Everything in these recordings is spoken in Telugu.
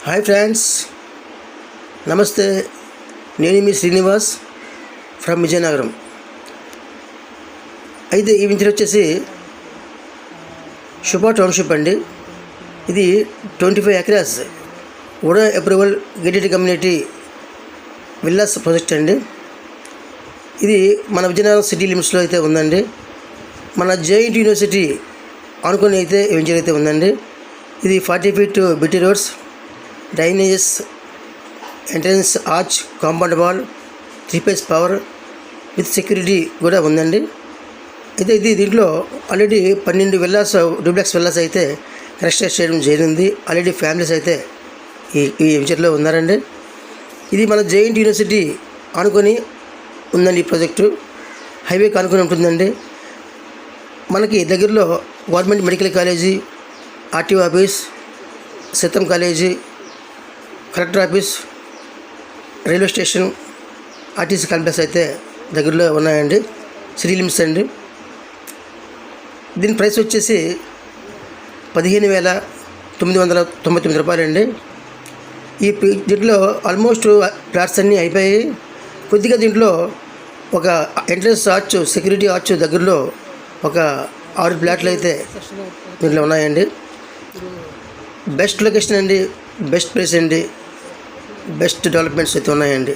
హాయ్ ఫ్రెండ్స్, నమస్తే. నేను మీ శ్రీనివాస్ ఫ్రమ్ విజయనగరం. అయితే ఈ వెంచర్ వచ్చేసి శుభ టౌన్షిప్ అండి. ఇది 25 acres UDA approval gated community villas project అండి. ఇది మన విజయనగరం సిటీ లిమిట్స్లో అయితే ఉందండి. మన జేఎన్టీ యూనివర్సిటీ అనుకుని అయితే ఈ వెంచర్ అయితే ఉందండి. ఇది 40 feet BT roads, drainages, entrance arch, compound wall, 3 phase power with security కూడా ఉందండి. అయితే దీంట్లో ఆల్రెడీ 12 విల్లాస్, డూప్లెక్స్ విల్లాస్ అయితే కన్స్ట్రక్ట్ చేయడం జరిగింది. ఆల్రెడీ ఫ్యామిలీస్ అయితే ఈ వెంచర్లో ఉన్నారండి. ఇది మన జేఎన్టీ యూనివర్సిటీ అనుకొని ఉందండి. ఈ ప్రాజెక్టు హైవేకి అనుకుని ఉంటుందండి. మనకి దగ్గరలో government medical college, RTO office, Sitham college, collector office, railway station, RTC complex అయితే దగ్గరలో ఉన్నాయండి. సిటీ లిమిట్స్ అండి. దీని ప్రైస్ వచ్చేసి 15,999 రూపాయలండి. దీంట్లో ఆల్మోస్ట్ ఫ్లాట్స్ అన్నీ అయిపోయాయి. కొద్దిగా దీంట్లో ఒక ఎంట్రన్స్ ఆర్చ్, సెక్యూరిటీ ఆర్చ్ దగ్గరలో ఒక 6 ఫ్లాట్లు అయితే దీంట్లో ఉన్నాయండి. బెస్ట్ లొకేషన్ అండి, బెస్ట్ ప్లేస్ అండి, బెస్ట్ డెవలప్మెంట్స్ అయితే ఉన్నాయండి.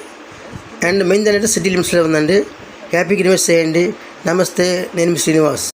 అండ్ మెయిన్ ఏంటంటే సిటీ లిమిట్స్లో ఉందండి. హ్యాపీగా ఇన్వెస్ట్ చేయండి. నమస్తే, నేను మీ శ్రీనివాస్.